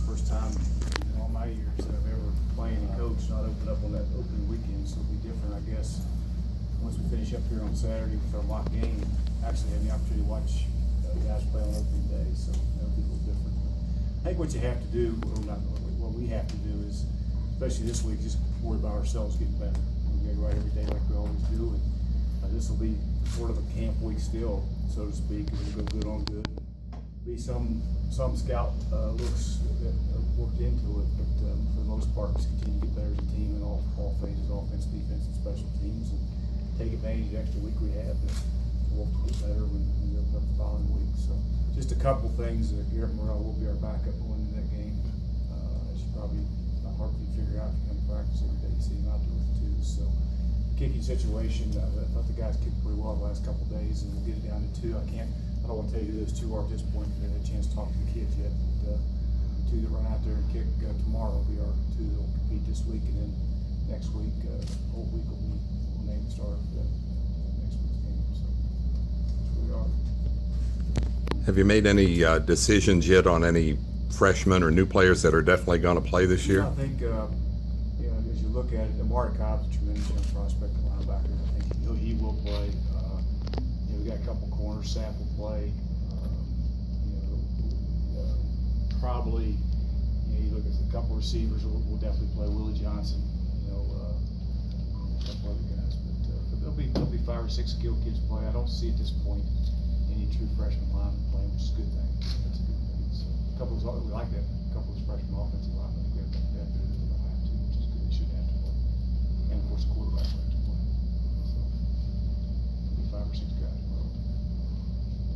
first time in all my years that I've ever played and coached not open up on that opening weekend, so it'll be different, I guess. Once we finish up here on Saturday with our mock game, actually had the opportunity to watch guys play on opening day, so that'll be a little different. I think what you have to do, or not what we have to do is, especially this week, just worry about ourselves getting better. We gotta go out every day like we always do, and this will be sort of a camp week still, so to speak. It'll go good on good. Be some scout looks that are worked into it, but for the most part, just continue to get better as a team in all phases, offense, defense, and special teams, and take advantage of the extra week we have to work to get better when we open up the following week. So just a couple things that Garrett Morrell will be our backup going into that game. As you probably not hard for you to figure out, you come to practice every day, you see him out there with two. So kicking situation, I thought the guys kicked pretty well the last couple of days, and we'll get it down to two. I don't want to tell you who those two are at this point, because I haven't had a chance to talk to the kids yet. But the two that run out there and kick tomorrow will be our two that will compete this week, and then next week, whole week we'll name the starter for that next week's game. So that's where we are. Have you made any decisions yet on any freshmen or new players that are definitely going to play this year? I think as you look at it, Amari Cobb's a tremendous young prospect at linebacker. I think he will play. We got a couple corners. Sapp will play. Probably, you look at a couple receivers. Will definitely play. Willie Johnson. A couple other guys, but there'll be 5 or 6 skilled kids play. I don't see at this point any true freshman linemen playing, which is a good thing. That's a good thing. So a couple we like that. A couple of freshman offensive linemen. We have that, but they don't have to, which is good. They shouldn't have to play. And of course, the quarterback will have to play. So there'll be 5 or 6 guys.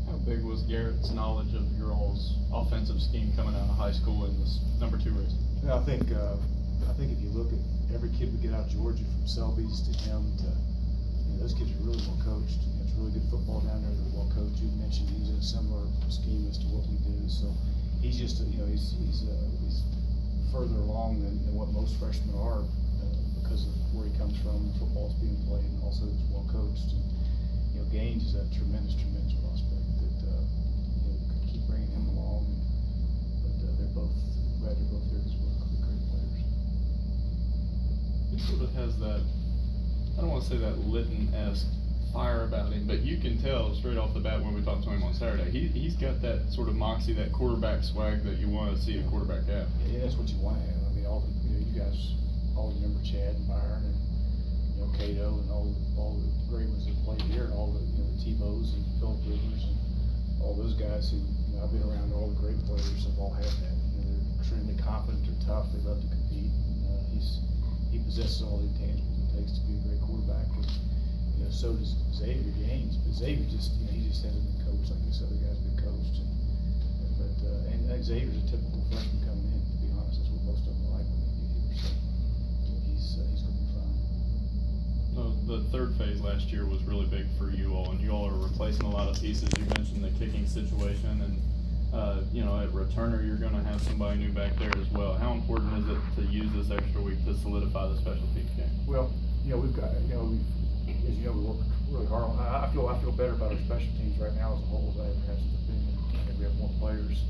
How big was Garrett's knowledge of your all's offensive scheme coming out of high school in this number 2 race? Yeah, I think if you look at every kid we get out of Georgia, from Selby's to him to, those kids are really well coached. It's really good football down there. They're well coached. You mentioned he's in a similar scheme as to what we do. So he's just, he's further along than what most freshmen are because of where he comes from, the football's being played, and also he's well coached. And, Gaines is a tremendous prospect that could keep bringing him along. But they're both here as well. Great players. He sort of has that, I don't want to say that Litton-esque fire about him, but you can tell straight off the bat when we talked to him on Saturday. He's got that sort of moxie, that quarterback swag that you want to see a quarterback have. Yeah, that's what you want to have. I mean, you guys all remember Chad and Byron and Cato and all the great ones that played here, and all the Tebows and Philip Rivers and all those guys who I've been around. All the great players have all had that. They're extremely confident, they're tough, they love to compete. He possesses all the intangibles it takes to be a great quarterback. And, so does Xavier Gaines, but Xavier just he just hasn't been coached like this other guy's been coached. And Xavier's a typical freshman coming in. To be honest, that's what most of them like when they get here. So he's going to be fine. The third phase last year was really big for you all, and you all are replacing a lot of pieces. You mentioned the kicking situation, and at returner you're going to have somebody new back there as well. How important is it to use this extra week to solidify the special teams game? Well, we've got we work really hard on. I feel better about our special teams right now as a whole as I ever have since I've been here. I think we have more players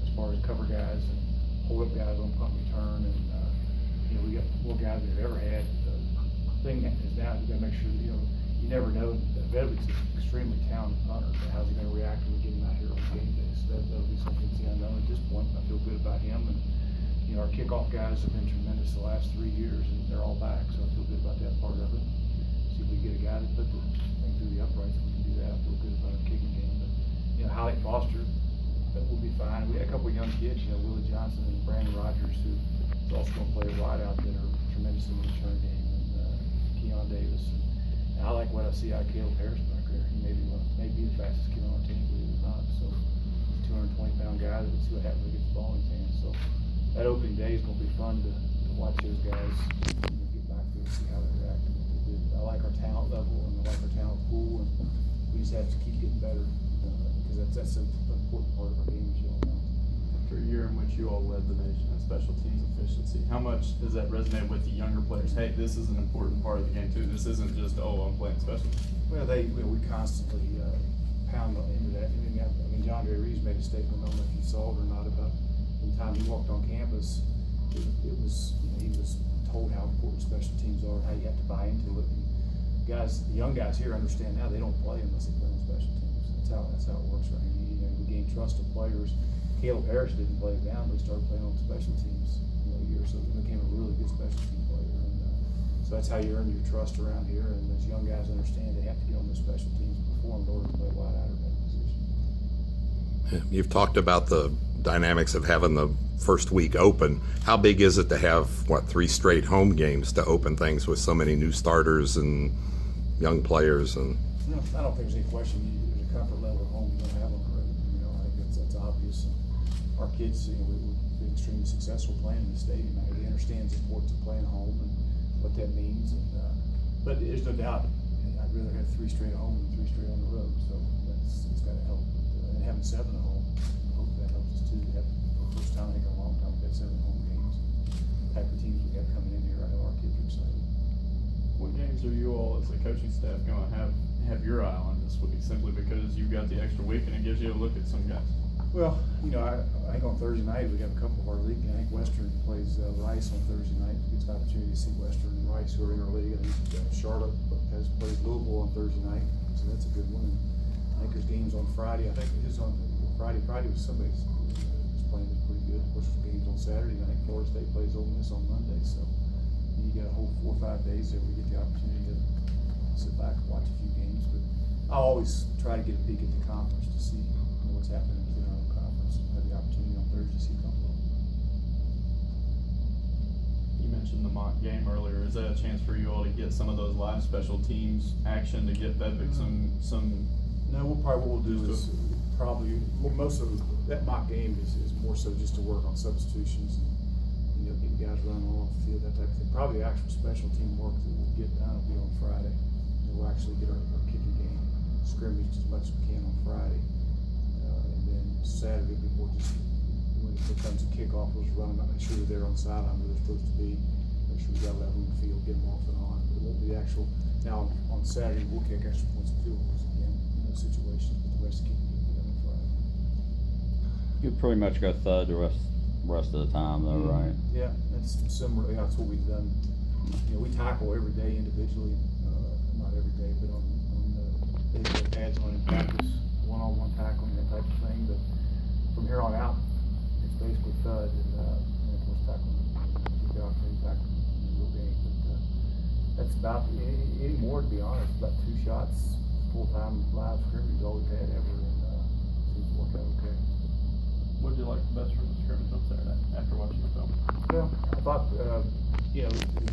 as far as cover guys and hold up guys on punt return, and we got more guys than we've ever had. Thing is now you got to make sure you never know. Vedwick's an extremely talented punter. How's he going to react when we get him out here on game day? So that'll be something that's the unknown at this point. I feel good about him, and our kickoff guys have been tremendous the last 3 years, and they're all back. So I feel good about that part of it. See if we get a guy to put the thing through the uprights. If we can do that, I feel good about our kicking game. But Holliday Foster, that will be fine. We had a couple of young kids, Willie Johnson and Brandon Rogers, who is also going to play a wide out that are tremendous in the return game. Keon Davis, and I like what I see out of Caleb Harris back there. He may be the fastest kid on our team, believe it or not. So he's a 220-pound guy. Let's see what happens when he gets the ball in his hands. So that opening day is going to be fun to watch those guys get back there and see how they react. I like our talent level and I like our talent pool, and we just have to keep getting better because that's an important part of our game, as you all know. After a year in which you all led the nation in special teams efficiency, how much does that resonate with the younger players? Hey, this is an important part of the game too. This isn't just, I'm playing special. Well, we constantly pound into that. I mean, John Ray Reeves made a statement, I don't know if you saw it or not, about from time to he walked on campus, it was, he was told how important special teams are, how you have to buy into it. And guys, the young guys here understand now they don't play unless they play on special teams. That's how it works right here. We gain trust of players. Caleb Harris didn't play it down, but he started playing on special teams, a year or so. He became a really good special team player. And so that's how you earn your trust around here. And those young guys understand they have to get on those special teams and perform in order to play wide out or that position. You've talked about the dynamics of having the first week open. How big is it to have, 3 straight home games to open things with so many new starters and young players? And No, I don't think there's any question. There's a comfort level at home you don't have on the road. I think that's obvious. Our kids, we've been extremely successful playing in the stadium. They understand the importance of playing home and what that means. And but there's no doubt, I'd rather have 3 straight at home than 3 straight on the road. So it's got to help. And having 7 at home, I hope that helps us too. We have, for the first time, I think in a long time, we've had 7 home games. The type of teams we have coming in here, I know our kids are excited. What games are you all as a coaching staff going to have your eye on this week, simply because you've got the extra week and it gives you a look at some guys? Well, I think on Thursday night we have a couple of our league. I think Western plays Rice on Thursday night. It gets an opportunity to see Western and Rice, who are in our league. I think Charlotte plays Louisville on Thursday night, so that's a good one. And I think there's games on Friday. I think it is on Friday. Friday was somebody's playing pretty good. Of course, there's games on Saturday. I think Florida State plays Ole Miss on Monday. So you got a whole 4 or 5 days there where you get the opportunity to sit back and watch a few games. But I always try to get a peek at the conference to see what's happening in our own conference. I had the opportunity on Thursday to see a couple of them. You mentioned the mock game earlier. Is that a chance for you all to get some of those live special teams action to get Bedvick some? No, what we'll do is most of that mock game is more so just to work on substitutions and get guys running off the field, that type of thing. Probably the actual special team work that we'll get done will be on Friday. We'll actually get our kicking game scrimmage as much as we can on Friday. And then Saturday will be more just when it comes to kickoff, we'll just run them out, make sure they're on the sideline where they're supposed to be, make sure we got level in the field, get them off and on. It won't be actual. Now on Saturday we'll kick extra points and field goals again in those situations, but the rest of the kicking will be done on Friday. You pretty much go thud the rest of the time though, right? Yeah, that's similar. Yeah, that's what we've done. We tackle every day individually, not every day, but on the days we pads on in practice, one-on-one tackling, that type of thing. But from here on out, it's basically thud and of course tackling. Get the opportunity to tackle in the real game. But that's about any more, to be honest. About 2 shots, full-time live scrimmage, all we've had ever, and seems to work out okay. What did you like the best from the scrimmage on Saturday after watching the film? Well, I thought, the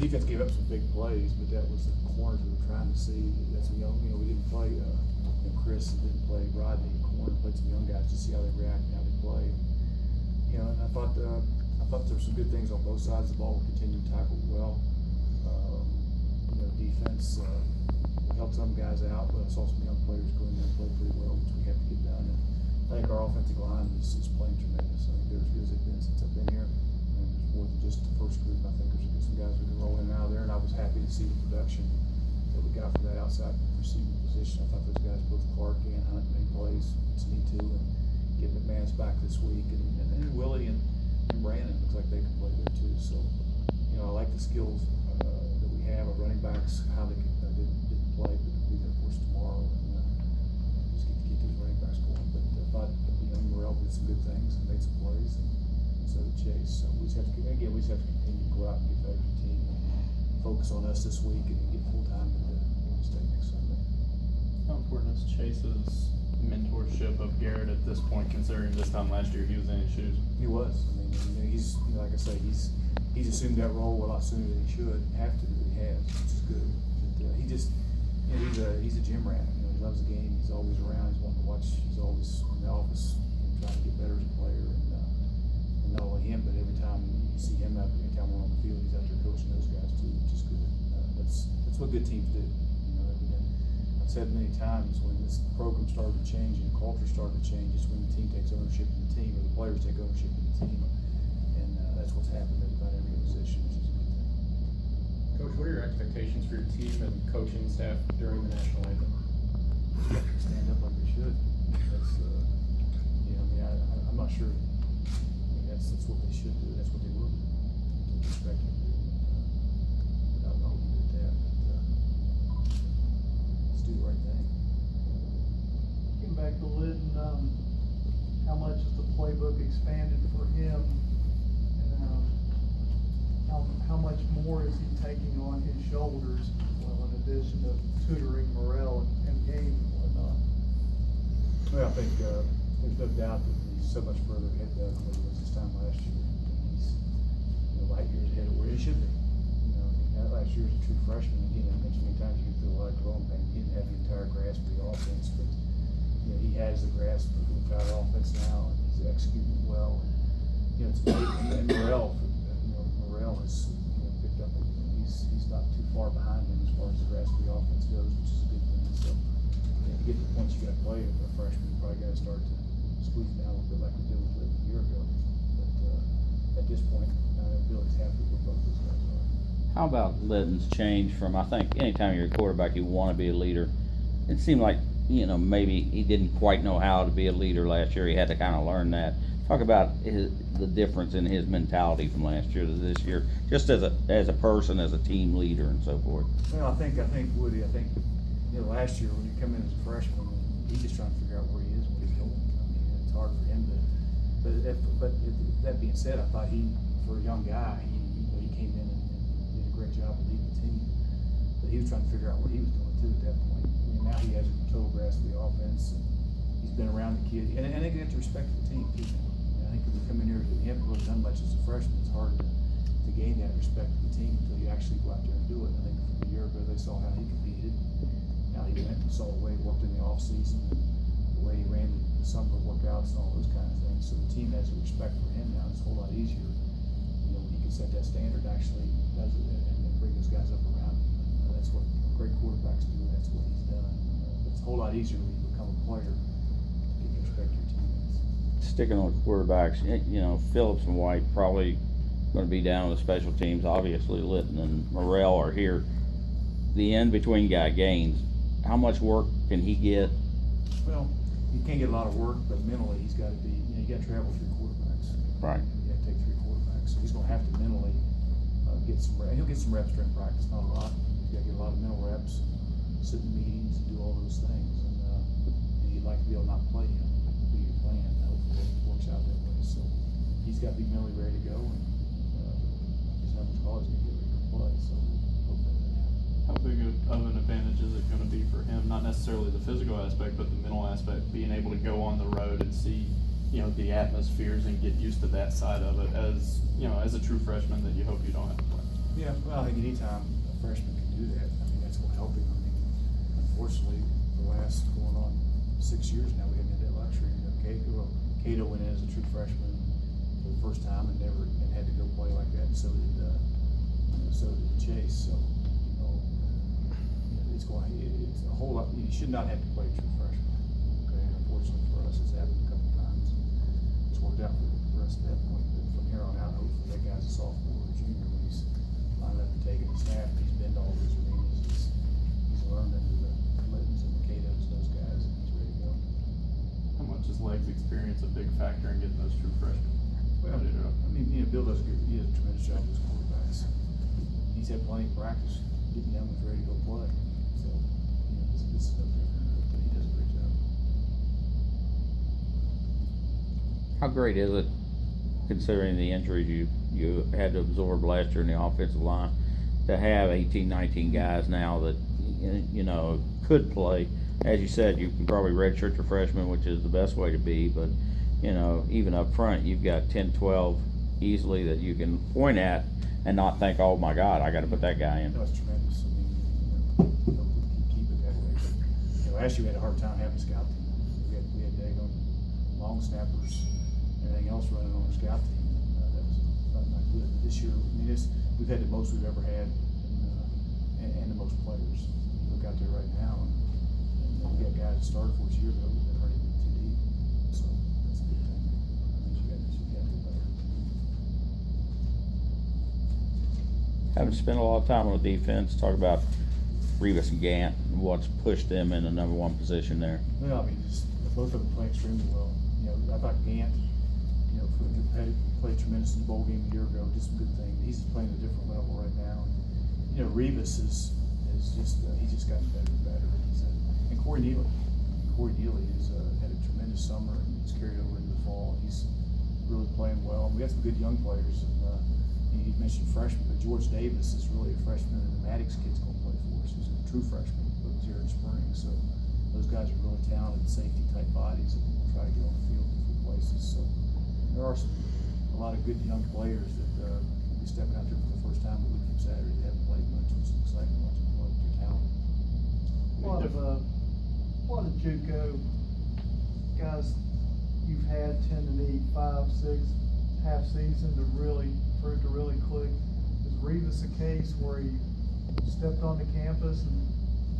defense gave up some big plays, but that was the corners we were trying to see. That's we didn't play, Chris didn't play Rodney at corner, played some young guys to see how they react and how they play. And I thought there were some good things on both sides of the ball. We continued to tackle well. Defense helped some guys out, but I saw some young players go in there and play pretty well, which we have to get done. And I think our offensive line is playing tremendous. I think they're as good as they've been since I've been here. And there's more than just the first group. I think there's some guys we can roll in and out of there, and I was happy to see the production that we got from that outside receiving position. I thought those guys, both Clark and Hunt, made plays. It's need to, and get McManus back this week, and Willie and Brandon looks like they can play there too. So, I like the skills that we have. Our running backs, how they didn't play, but they'll be there for us tomorrow, and just get those running backs going. But I thought Morrell did some good things and made some plays, and so did Chase. So we just have to continue to go out and get the other team and focus on us this week and get full time into the state next Sunday. How important is Chase's mentorship of Garrett at this point, considering this time last year he was in his shoes? He was. I mean, he's like I say, he's assumed that role a lot sooner than he should have to, but he has, which is good. But he just, he's a gym rat. He loves the game. He's always around. He's wanting to watch. He's always in the office trying to get better as a player. And not only him, but every time you see him out, anytime we're on the field, he's out there coaching those guys too, which is good. That's what good teams do. I've said many times, when this program started to change and the culture started to change, it's when the team takes ownership of the team, or the players take ownership of the team, and that's what's happened at about every position, which is a good thing. Coach, what are your expectations for your team and coaching staff during the national anthem? Stand up like they should. That's, I'm not sure. that's what they should do, that's what they will do. To respect it. But I'll leave it at that, but, let's do the right thing. Getting back to Lytton, how much is the playbook expanded for him? And, how much more is he taking on his shoulders, well, in addition to tutoring Morrell and game and whatnot? Well, I think, there's no doubt that he's so much further ahead than he was this time last year. He's, light years ahead of where he should be. Last year was a true freshman, again, I mentioned many times, you could feel a lot of growing pain. He didn't have the entire grasp of the offense, but, he has the grasp of the entire offense now, and he's executing well. And, it's amazing, and Morrell has, picked up, he's not too far behind him as far as the grasp of the offense goes, which is a good thing, so. To get the points you gotta play as a freshman, you probably gotta start to squeeze down a little bit like we did with Lytton a year ago. But, at this point, Billy's happy with both those guys are. How about Lytton's change from, I think, anytime you're a quarterback, you want to be a leader. It seemed like, maybe he didn't quite know how to be a leader last year. He had to kind of learn that. Talk about the difference in his mentality from last year to this year, just as a person, as a team leader and so forth. Well, I think Woody, last year when you come in as a freshman, he's just trying to figure out where he is, what he's doing. It's hard for him to, but that being said, I thought for a young guy, he came in and did a great job of leading the team. But he was trying to figure out what he was doing too at that point. Now he has a total grasp of the offense, and he's been around the kid, and I think you have to respect the team too. I think if you come in here, you haven't really done much as a freshman, it's hard to gain that respect of the team until you actually go out there and do it. I think a year ago they saw how he competed. Now he went and saw the way he worked in the off season, and the way he ran the summer workouts and all those kind of things. So the team has a respect for him now. It's a whole lot easier. When he can set that standard, actually does it and bring those guys up around him. That's what great quarterbacks do. That's what he's done. It's a whole lot easier when you become a player to get respect your teammates. Sticking on quarterbacks, Phillips and White probably going to be down with the special teams. Obviously, Lytton and Morrell are here. The in-between guy, Gaines, how much work can he get? Well, he can't get a lot of work, but mentally he's got to be, you got to travel 3 quarterbacks. Right. You got to take 3 quarterbacks. So he's going to have to mentally get some reps. He'll get some reps during practice, not a lot. He's got to get a lot of mental reps, sit in meetings and do all those things. And you'd like to be able to not play him, do your plan. Hopefully it works out that way. So he's got to be mentally ready to go, and his numbers are always going to get ready to play. So hopefully that happens. How big of an advantage is it going to be for him? Not necessarily the physical aspect, but the mental aspect, being able to go on the road and see, the atmospheres and get used to that side of it as a true freshman that you hope you don't have to play. Yeah, well, I think anytime a freshman can do that, that's going to help him. Unfortunately, the last going on 6 years now, we haven't had that luxury. Cato went in as a true freshman for the first time and had to go play like that, and so did Chase. So it's a whole lot. You should not have to play a true freshman. Okay, unfortunately for us, it's happened a couple times. It's worked out for the rest of that point. But from here on out, hopefully that guy's a sophomore or junior when he's lined up and taking a snap. He's been to all those arenas. He's learned under the Littons and the Catos, those guys, and he's ready to go. How much is legs experience a big factor in getting those true freshmen? Well, Bill does he does a tremendous job with his quarterbacks. He's had plenty of practice getting young ones ready to go play. So, this is no different, but he does a great job. How great is it, considering the injuries you had to absorb last year in the offensive line, to have 18, 19 guys now that could play? As you said, you can probably redshirt your freshmen, which is the best way to be, but even up front, you've got 10, 12 easily that you can point at and not think, oh my God, I got to put that guy in. That was tremendous. Keep it that way. But, last year we had a hard time having a scout team. We had daggone long snappers, everything else running on our scout team. That was not good. But this year, we've had the most we've ever had, and the most players. You look out there right now, and we got guys that started for us a year ago that aren't even too deep. So that's a good thing. That means you got to get better. Haven't spent a lot of time on the defense. Talk about Revis and Gant and what's pushed them in the number 1 position there. Well, just both of them play extremely well. I thought Gant, for played tremendous in the bowl game a year ago, did some good things. He's playing at a different level right now. And, you know, Revis is just, he's just gotten better and better. And Corey Neely. Corey Neely has had a tremendous summer and he's carried over into the fall. He's really playing well. We got some good young players. And you mentioned freshmen, but George Davis is really a freshman, and the Maddox kid's going to play for us. He's a true freshman, but was here in spring. So those guys are really talented, safety type bodies that we'll try to get on the field in different places. So there are a lot of good young players that will be stepping out there for the first time a week from Saturday. They haven't played much. It's exciting to watch them play. They're talented. A lot of JUCO guys you've had tend to need 5, 6 half season for it to really click. Is Revis a case where he stepped onto campus and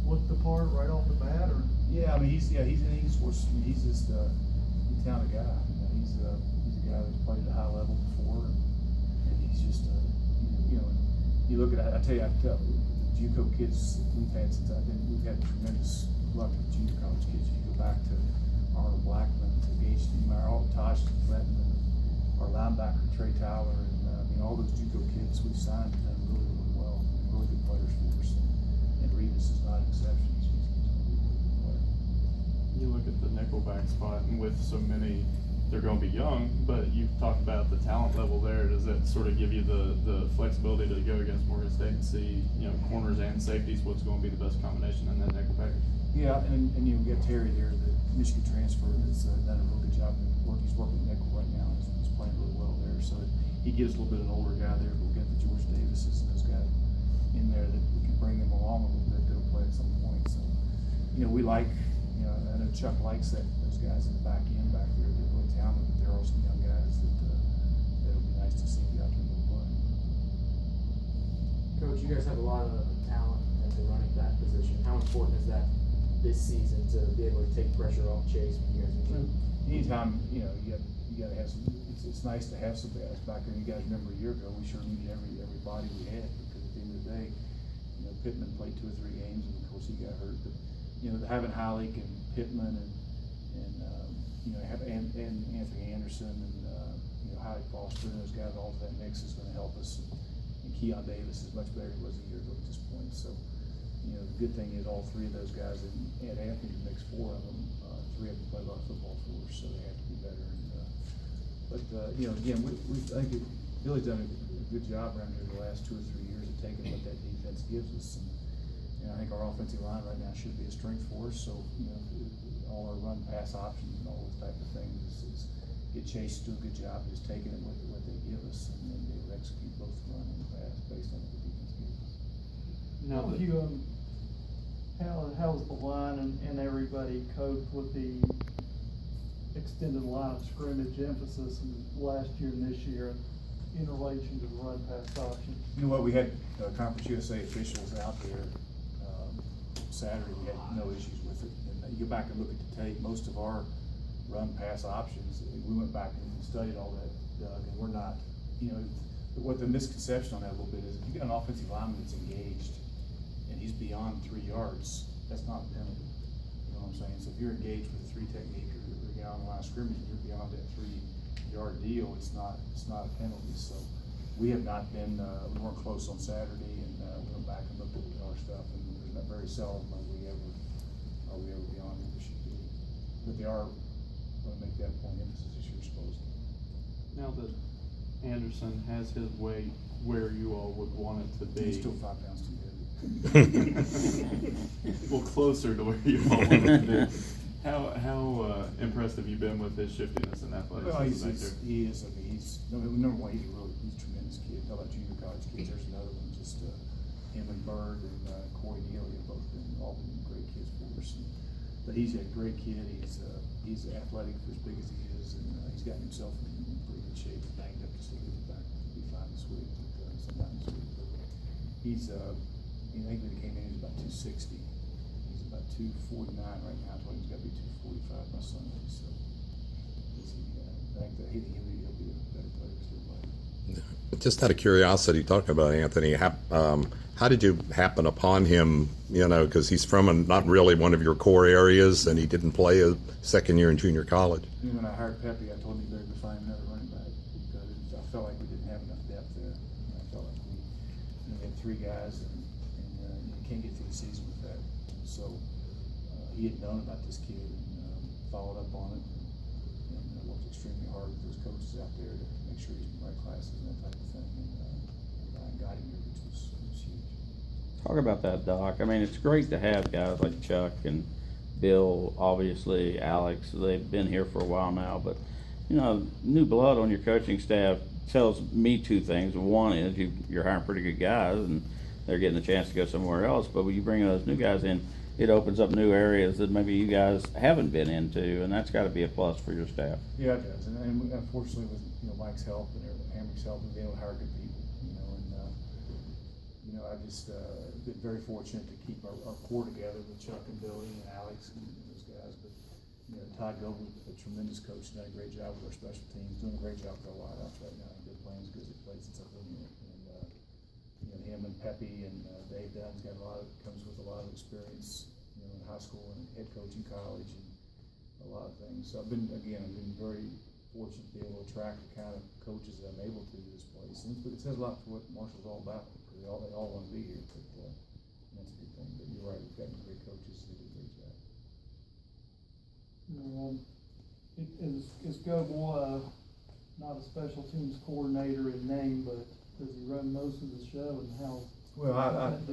looked the part right off the bat, or? Yeah, I mean he's just he's a talented guy. He's a guy that's played at a high level before, and he's just you know, you look at I tell you the JUCO kids we've had since we've had tremendous luck with junior college kids. You go back to Arnold Blackman, to Gage Steemeyer, Taj Letton, our linebacker Trey Tyler, and I mean all those JUCO kids we've signed have done really, really well. Really good players for us, and Revis is not an exception. He's a really good player. You look at the nickelback spot, and with so many, they're going to be young, but you've talked about the talent level there. Does that sort of give you the flexibility to go against Morgan State and see, you know, corners and safeties, what's going to be the best combination in that nickelback? Yeah, and you know, we got Terry there, the Michigan transfer, that's done a real good job. He's working nickel right now. He's playing really well there. So he gives a little bit of an older guy there, but we got the George Davises and those guys in there that we can bring them along a little bit. They'll play at some point. So, you know, we like, you know, I know Chuck likes those guys in the back end back there. They're really talented, but there are some young guys that'll be nice to see out there play. Coach, you guys have a lot of talent at the running back position. How important is that this season to be able to take pressure off Chase when you guys need to? Anytime, you know, you got to have some. It's nice to have some guys back there. You guys remember a year ago, we sure needed everybody we had, because at the end of the day, you know, Pittman played 2 or 3 games, and of course he got hurt. But you know, having Heilig and Pittman and you know, and Anthony Anderson and you know, Heilig Foster and those guys, all of that mix is going to help us. And Keon Davis is much better than he was a year ago at this point. So, you know, the good thing is all 3 of those guys, and Ed Anthony makes 4 of them. 3 of them play a lot of football for us, so they have to be better. But you know, again, I think Billy's done a good job around here the last 2 or 3 years of taking what that defense gives us, and I think our offensive line right now should be a strength for us. So, you know, all our run pass options and all those type of things is get Chase to do a good job of just taking it what they give us, and then they will execute both the run and the pass based on what the defense gives us. Now that How's the line and everybody coped with the extended line of scrimmage emphasis in last year and this year in relation to the run pass option? You know what, we had Conference USA officials out there Saturday. We had no issues with it. And you go back and look at the tape, most of our run pass options, we went back and studied all that, Doug, and we're not, you know, what the misconception on that a little bit is, if you got an offensive lineman that's engaged and he's beyond 3 yards, that's not a penalty. You know what I'm saying? So if you're engaged with a 3 technique or you're on the line of scrimmage and you're beyond that 3-yard deal, it's not a penalty. So we have not been, we weren't close on Saturday, and we went back and looked at our stuff, and there's not very seldom are we ever beyond what we should be. But they are going to make that point emphasis this year, supposed to. Now that Anderson has his weight where you all would want it to be. He's still 5 pounds too heavy. Well, closer to where you all want it to be. How impressed have you been with his shiftiness and athleticism Well, back there? he is. I mean, number one, he's a tremendous kid. Talk about junior college kids. There's another one, just him and Bird and Corey Neely have both been great kids for us. But he's a great kid. He's athletic for as big as he is, and he's gotten himself in pretty good shape. Banged up just a little bit back. He'll be fine this week, but sometime this week. But he's I think when he came in, he was about 260. He's about 249 right now. I told him he's got to be 245 by Sunday. So I think that he'll be a better player still later. Just out of curiosity, talking about Anthony, how did you happen upon him? You know, because he's from not really one of your core areas, and he didn't play a second year in junior college. When I hired Pepe, I told him he better go find another running back, felt like we didn't have enough depth there. I felt like we had 3 guys, and you can't get through the season with that. So he had known about this kid and followed up on it, and worked extremely hard with those coaches out there to make sure he's in the right classes and that type of thing. And got him here, which was huge. Talk about that, Doc. I mean, it's great to have guys like Chuck and Bill, obviously, Alex. They've been here for a while now, but you know, new blood on your coaching staff tells me 2 things. One is you're hiring pretty good guys, and they're getting a chance to go somewhere else. But when you bring those new guys in, it opens up new areas that maybe you guys haven't been into, and that's got to be a plus for your staff. Yeah, it does, and unfortunately with Mike's help and Hamrick's help, we've been able to hire good people, and I just been very fortunate to keep our core together with Chuck and Billy and Alex and those guys. But Todd Goble, a tremendous coach, done a great job with our special teams, doing a great job with our wideouts right now. They're playing as good as they played since I've been here, and him and Pepe and Dave Dunn's got comes with a lot of experience, in high school and head coaching college and a lot of things. So I've been very fortunate to be able to attract the kind of coaches that I'm able to this place. And it says a lot for what Marshall's all about, because they all want to be here. But that's a good thing. But you're right, we've got great coaches that do a great job. Is Goble not a special teams coordinator in name, but does he run most of the show, and how? Well, I run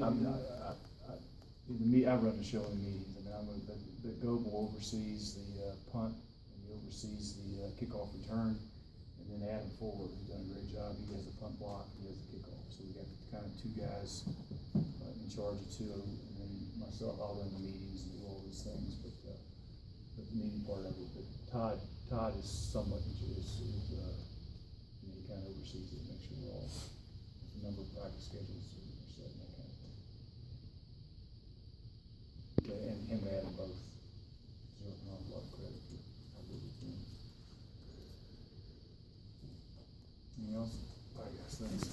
the show in meetings. But Goble oversees the punt, and he oversees the kickoff return, and then Adam Fuller, who's done a great job. He does the punt block, he does the kickoff. So we got kind of 2 guys in charge of 2, and then myself, I'll run the meetings and do all these things. But the meeting part of it. But Todd is somewhat he kind of oversees it, make sure we're all the number of practice schedules are set and that kind of thing. Okay, and him and Adam both deserve an awful lot of credit for how good they've been. Anything else? I guess, thanks.